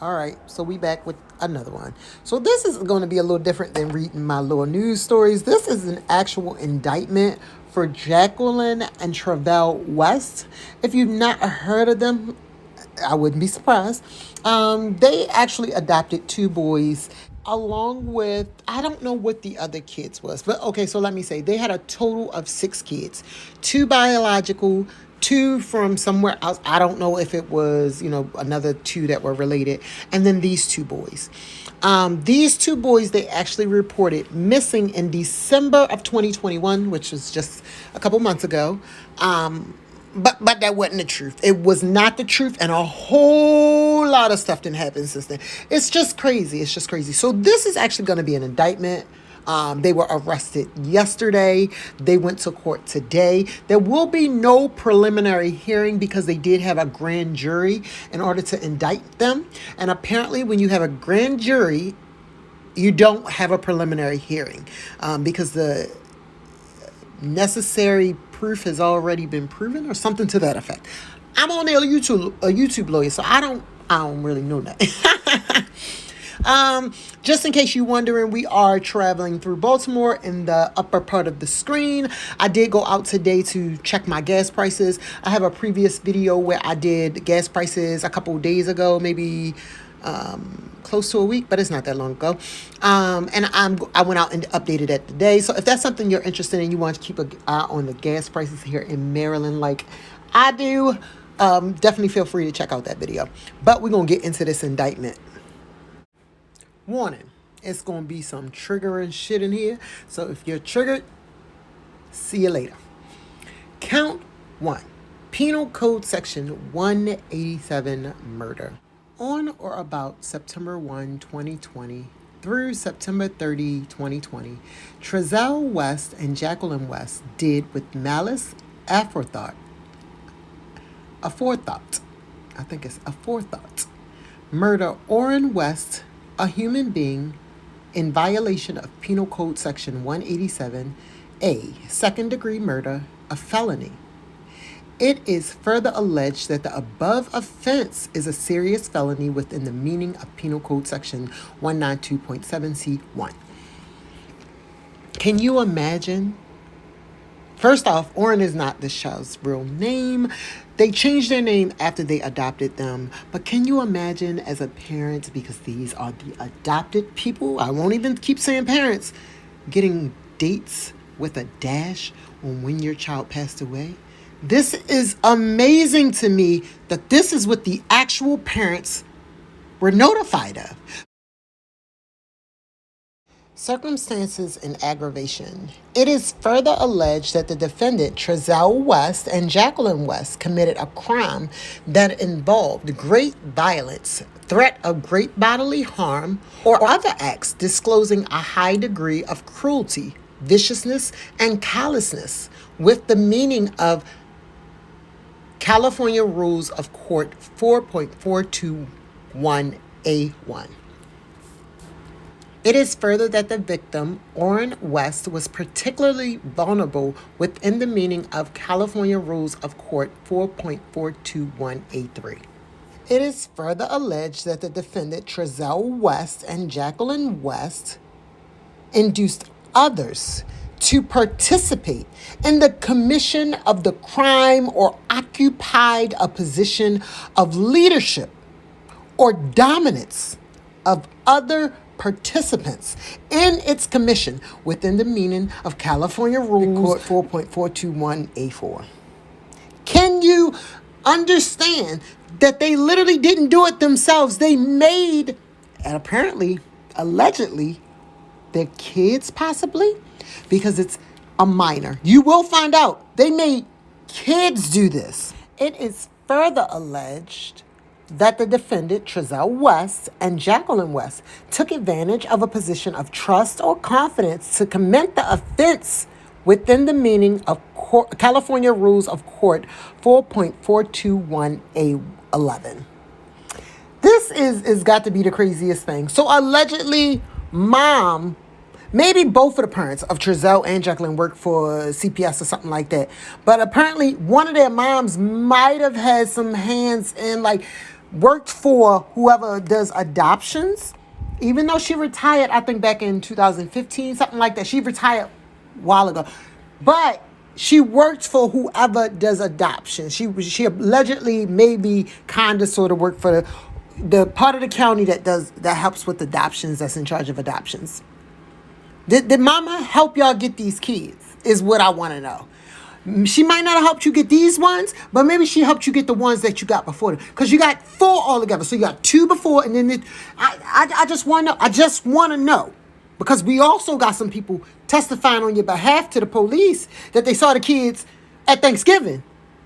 All right, so we back with another one. So this is going to be a little different than reading my little news stories. This is an actual indictment for Jacqueline and Trezell West. If you've not heard of them, I wouldn't be surprised. They actually adopted two boys along with, I don't know what the other kids was, but okay, so let me say they had a total of six kids, two biological, two from somewhere else. I don't know if it was, another two that were related, and then these two boys. These two boys, they actually reported missing in December of 2021, which was just a couple months ago. But that wasn't the truth. It was not the truth, and a whole lot of stuff didn't happen since then. It's just crazy. It's just crazy. So this is actually going to be an indictment. They were arrested yesterday. They went to court today. There will be no preliminary hearing because they did have a grand jury in order to indict them. And apparently when you have a grand jury, you don't have a preliminary hearing because the necessary proof has already been proven or something to that effect. I'm only a YouTube lawyer, so I don't really know that. Just in case you're wondering, we are traveling through Baltimore in the upper part of the screen. I did go out today to check my gas prices. I have a previous video where I did gas prices a couple of days ago, maybe close to a week, but it's not that long ago. And I went out and updated it today. So if that's something you're interested in, you want to keep an eye on the gas prices here in Maryland like I do, definitely feel free to check out that video. But we're going to get into this indictment. Warning, it's going to be some triggering shit in here. So if you're triggered, see you later. Count 1. Penal Code Section 187, murder. On or about September 1, 2020 through September 30, 2020, Trezell West and Jacqueline West did with malice aforethought, murder Orrin West, a human being, in violation of Penal Code Section 187A, second-degree murder, a felony. It is further alleged that the above offense is a serious felony within the meaning of Penal Code Section 192.7C1. Can you imagine? First off, Orrin is not this child's real name. They changed their name after they adopted them. But can you imagine as a parent, because these are the adopted people, I won't even keep saying parents, getting dates with a dash on when your child passed away? This is amazing to me that this is what the actual parents were notified of. Circumstances and aggravation. It is further alleged that the defendant, Trezell West and Jacqueline West, committed a crime that involved great violence, threat of great bodily harm, or other acts disclosing a high degree of cruelty, viciousness, and callousness, with the meaning of California Rules of Court 4.421A1. It is further that the victim, Orrin West, was particularly vulnerable within the meaning of California Rules of Court 4.421A3. It is further alleged that the defendant, Trezell West and Jacqueline West, induced others to participate in the commission of the crime or occupied a position of leadership or dominance of other participants in its commission within the meaning of California Rules 4.421A4. Can you understand that they literally didn't do it themselves? They made, and apparently, allegedly, their kids possibly, because it's a minor. You will find out they made kids do this. It is further alleged that the defendant, Trezell West and Jacqueline West, took advantage of a position of trust or confidence to commit the offense within the meaning of California Rules of Court 4.421A11. This is got to be the craziest thing. So allegedly, mom, maybe both of the parents of Trezell and Jacqueline worked for CPS or something like that. But apparently one of their moms might have had some hands in, like, worked for whoever does adoptions, even though she retired, I think back in 2015, something like that. She retired a while ago. But she worked for whoever does adoptions. She allegedly maybe kind of sort of worked for the part of the county that helps with adoptions, that's in charge of adoptions. Did mama help y'all get these kids is what I want to know. She might not have helped you get these ones, but maybe she helped you get the ones that you got before them. Because you got 4 all together. So you got 2 before, and then I just want to know. I just want to know. Because we also got some people testifying on your behalf to the police that they saw the kids at Thanksgiving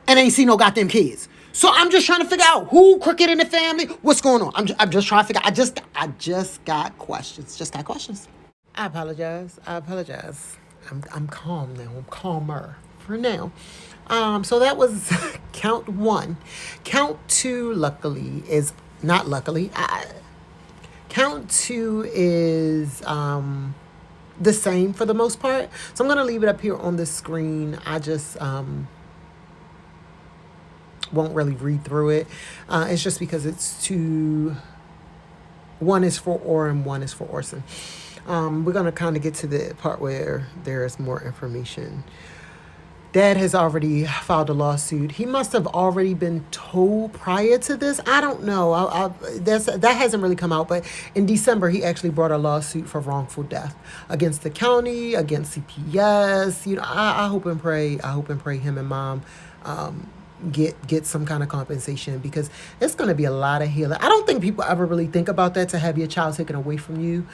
and ain't seen no goddamn kids. So I'm just trying to figure out who crooked in the family, what's going on. I'm just trying to figure out. I just got questions. Just got questions. I apologize. I'm calm now. I'm calmer for now. So that was count 1. Count 2, luckily, is not luckily. Count 2 is the same for the most part. So I'm going to leave it up here on the screen. I just won't really read through it. It's just because it's 2. 1 is for Orem, 1 is for Orson. We're going to kind of get to the part where there is more information. Dad has already filed a lawsuit. He must have already been told prior to this. I don't know. That hasn't really come out. But in December, he actually brought a lawsuit for wrongful death against the county, against CPS. You know, I hope and pray. Him and mom get some kind of compensation, because it's going to be a lot of healing. I don't think people ever really think about that, to have your child taken away from you,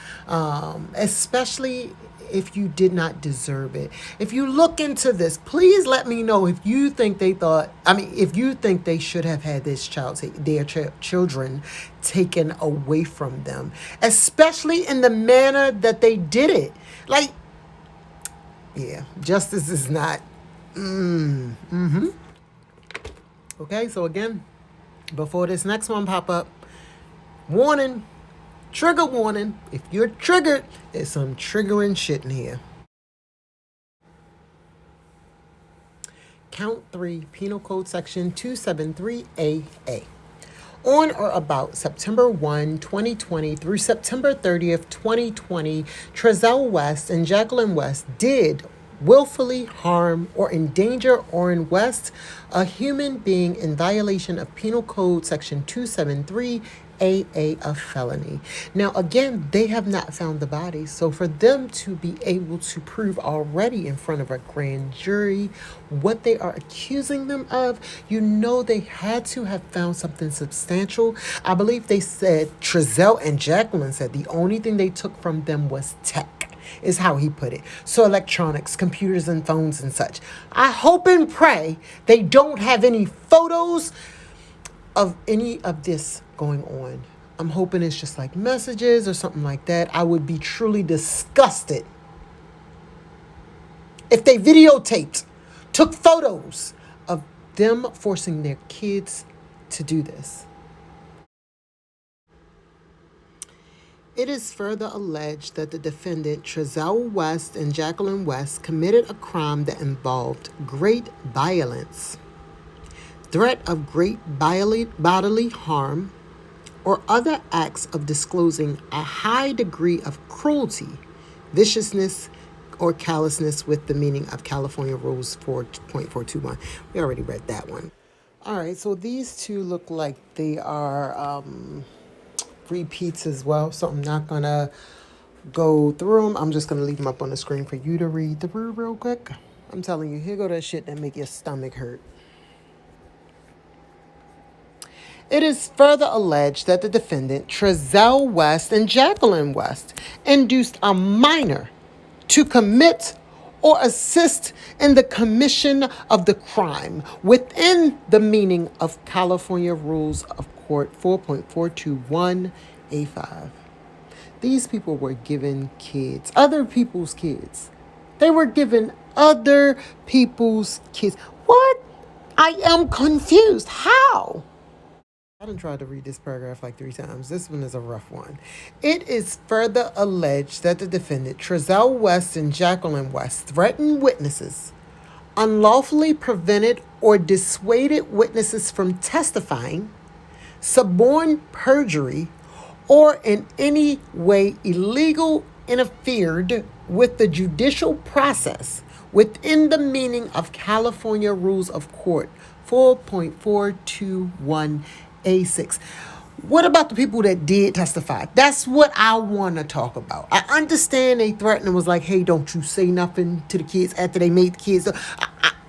especially if you did not deserve it. If you look into this, please let me know if you think if you think they should have had their children taken away from them, especially in the manner that they did it. Like, yeah, justice is not. Okay, so again, before this next one pop up, warning. Trigger warning. If you're triggered, there's some triggering shit in here. Count 3, Penal Code Section 273AA. On or about September 1, 2020 through September 30th, 2020, Trezell West and Jacqueline West did willfully harm or endanger Orem West, a human being, in violation of Penal Code Section 273AA, a felony. Now, again, they have not found the body. So for them to be able to prove already in front of a grand jury what they are accusing them of, you know they had to have found something substantial. I believe they said, Trezell and Jacqueline said, the only thing they took from them was tech, is how he put it. So electronics, computers and phones and such. I hope and pray they don't have any photos of any of this going on. I'm hoping it's just like messages or something like that. I would be truly disgusted if they videotaped, took photos of them forcing their kids to do this. It is further alleged that the defendant, Trezell West and Jacqueline West, committed a crime that involved great violence, threat of great bodily harm, or other acts of disclosing a high degree of cruelty, viciousness, or callousness with the meaning of California Rules 4.421. We already read that one. All right, so these two look like they are repeats as well, so I'm not going to go through them. I'm just going to leave them up on the screen for you to read through real quick. I'm telling you, here go that shit that make your stomach hurt. It is further alleged that the defendant, Trezell West and Jacqueline West, induced a minor to commit or assist in the commission of the crime within the meaning of California Rules of Court 4.421A5. These people were given kids, other people's kids. They were given other people's kids. What? I am confused. How? I done tried to read this paragraph like 3 times. This one is a rough one. It is further alleged that the defendant, Trezell West and Jacqueline West, threatened witnesses, unlawfully prevented or dissuaded witnesses from testifying, suborn perjury, or in any way illegal interfered with the judicial process within the meaning of California Rules of Court 4.421A6. What about the people that did testify? That's what I want to talk about. I understand they threatened and was like, hey, don't you say nothing to the kids after they made the kids.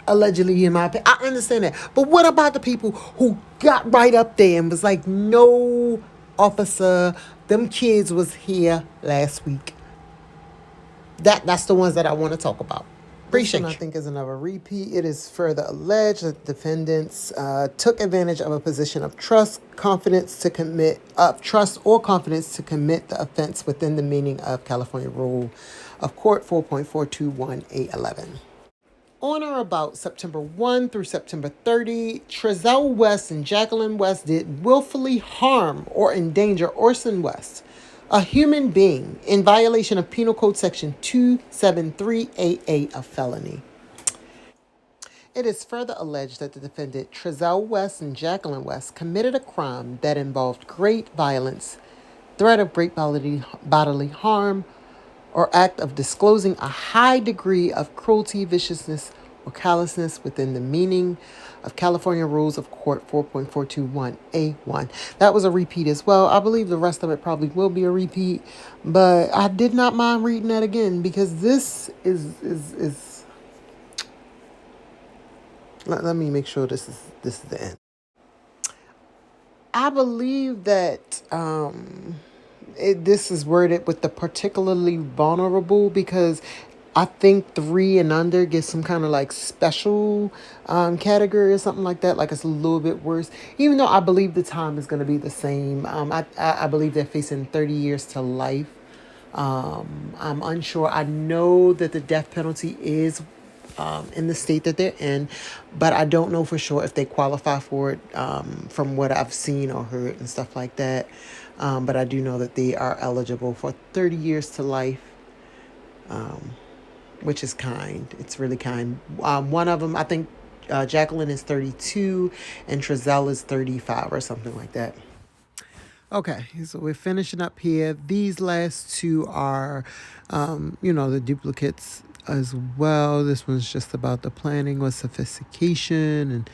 Allegedly, in my opinion. I understand that. But what about the people who got right up there and was like, no, officer, them kids was here last week. That's the ones that I want to talk about. Appreciate you. I think is another repeat. It is further alleged that defendants took advantage of a position of trust or confidence to commit the offense within the meaning of California Rule of Court 4.421A11. On or about September 1 through September 30, Trezell West and Jacqueline West did willfully harm or endanger Orson West, a human being, in violation of Penal Code Section 273AA, a felony. It is further alleged that the defendant, Trezell West and Jacqueline West, committed a crime that involved great violence, threat of great bodily harm, or act of disclosing a high degree of cruelty, viciousness, or callousness within the meaning of California Rules of Court 4.421A1. That was a repeat as well. I believe the rest of it probably will be a repeat, but I did not mind reading that again because this is let me make sure this is the end. I believe that this is worded with the particularly vulnerable because I think 3 and under gets some kind of like special category or something like that. Like it's a little bit worse, even though I believe the time is going to be the same. I believe they're facing 30 years to life. I'm unsure. I know that the death penalty is in the state that they're in, but I don't know for sure if they qualify for it from what I've seen or heard and stuff like that. But I do know that they are eligible for 30 years to life, which is kind. It's really kind. One of them, I think Jacqueline is 32 and Trezell is 35 or something like that. Okay, so we're finishing up here. These last two are, the duplicates as well. This one's just about the planning with sophistication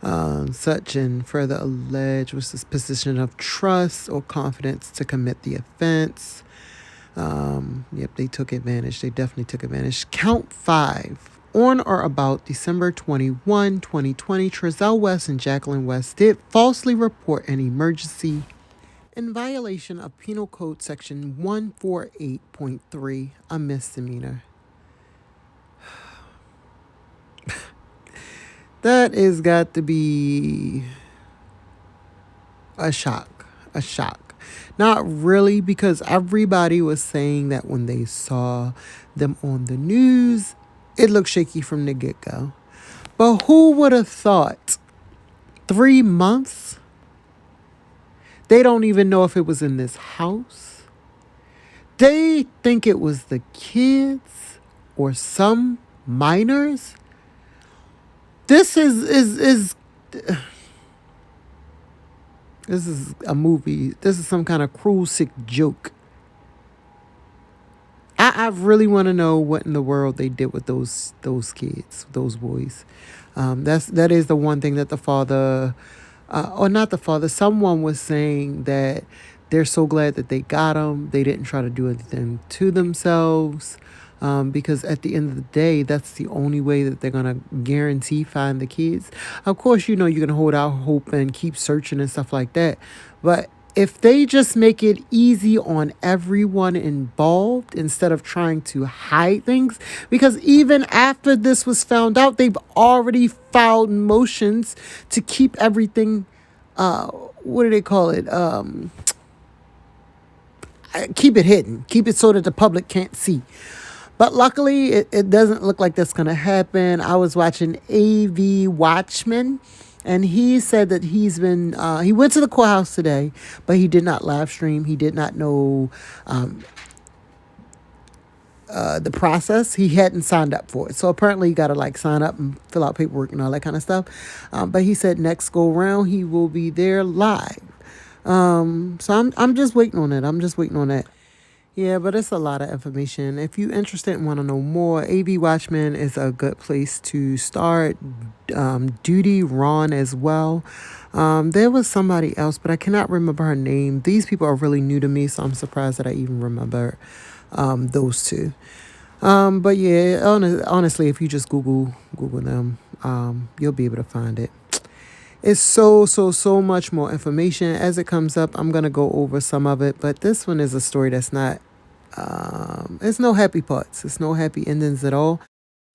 and such, and further alleged was this position of trust or confidence to commit the offense. They took advantage. They definitely took advantage. Count 5. On or about December 21, 2020, Trezell West and Jacqueline West did falsely report an emergency in violation of Penal Code Section 148.3, a misdemeanor. That has got to be a shock. A shock. Not really, because everybody was saying that when they saw them on the news, it looked shaky from the get-go. But who would have thought 3 months? They don't even know if it was in this house. They think it was the kids or some minors. This is a movie. This is some kind of cruel, sick joke. I really want to know what in the world they did with those kids, those boys. That is the one thing that the father, or not the father, someone was saying that they're so glad that they got them. They didn't try to do anything to themselves. Because at the end of the day, that's the only way that they're going to guarantee find the kids. Of course, you're going to hold out hope and keep searching and stuff like that. But if they just make it easy on everyone involved instead of trying to hide things, because even after this was found out, they've already filed motions to keep everything, what do they call it? Keep it hidden. Keep it so that the public can't see. But luckily, it doesn't look like that's going to happen. I was watching AV Watchman, and he said that he went to the courthouse today, but he did not live stream. He did not know the process. He hadn't signed up for it. So apparently you got to like sign up and fill out paperwork and all that kind of stuff. But he said next go round, he will be there live. So I'm just waiting on it. I'm just waiting on that. Yeah, but it's a lot of information. If you're interested and want to know more, AV Watchman is a good place to start. Duty Ron as well. There was somebody else, but I cannot remember her name. These people are really new to me, so I'm surprised that I even remember those two. But yeah, honestly, if you just Google them, you'll be able to find it. It's so much more information. As it comes up, I'm going to go over some of it. But this one is a story that's not, it's no happy parts. It's no happy endings at all.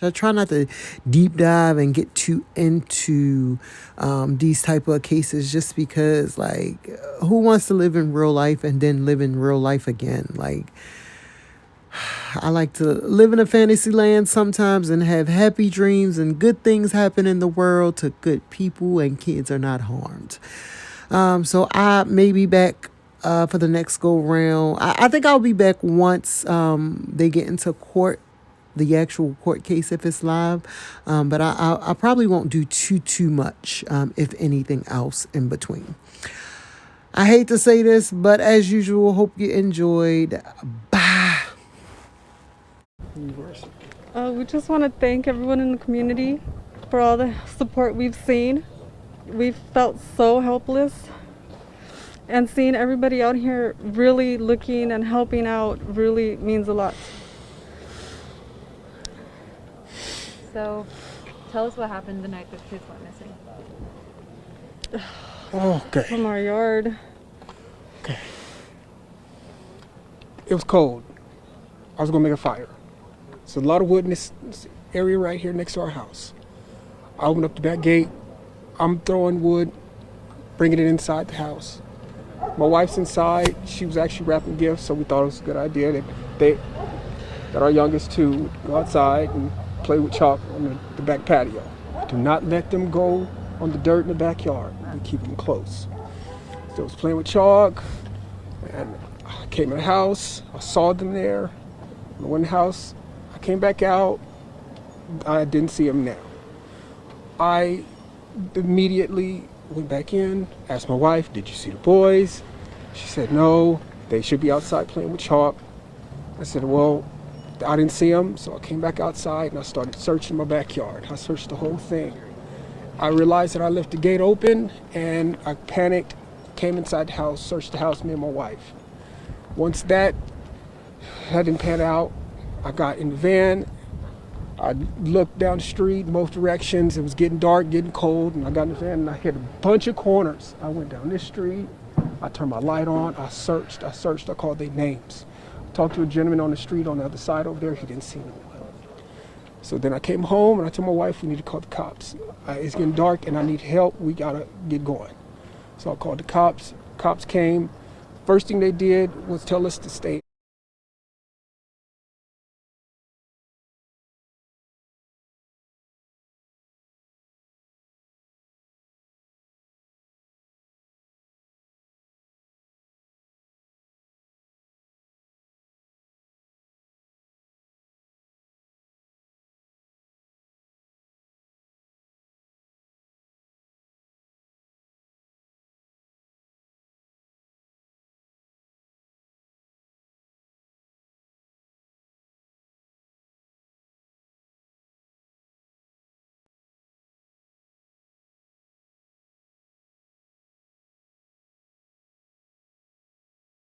So I try not to deep dive and get too into these type of cases just because, like, who wants to live in real life and then live in real life again? Like, I like to live in a fantasy land sometimes and have happy dreams and good things happen in the world to good people and kids are not harmed. So I may be back for the next go round. I think I'll be back once they get into court, the actual court case if it's live. But I probably won't do too much, if anything else in between. I hate to say this, but as usual, hope you enjoyed. Bye. We just want to thank everyone in the community for all the support we've seen. We've felt so helpless, and seeing everybody out here really looking and helping out really means a lot. So, tell us what happened the night the kids went missing. Okay. From our yard. Okay. It was cold. I was gonna make a fire. There's a lot of wood in this area right here next to our house. I opened up the back gate. I'm throwing wood, bringing it inside the house. My wife's inside. She was actually wrapping gifts, so we thought it was a good idea that our youngest two would go outside and play with chalk on the back patio. Do not let them go on the dirt in the backyard. We keep them close. So I was playing with chalk, and I came in the house. I saw them there. I went in the house. I came back out. I didn't see them now. I immediately went back in, asked my wife, did you see the boys? She said, no, they should be outside playing with chalk. I said, well, I didn't see them, so I came back outside and I started searching my backyard. I searched the whole thing. I realized that I left the gate open and I panicked, came inside the house, searched the house, me and my wife. Once that didn't pan out, I got in the van. I looked down the street in both directions. It was getting dark, getting cold, and I got in the van and I hit a bunch of corners. I went down this street. I turned my light on. I searched. I called their names. Talked to a gentleman on the street on the other side over there. He didn't see them. So then I came home and I told my wife we need to call the cops. It's getting dark and I need help. We gotta get going. So I called the cops. Cops came. First thing they did was tell us to stay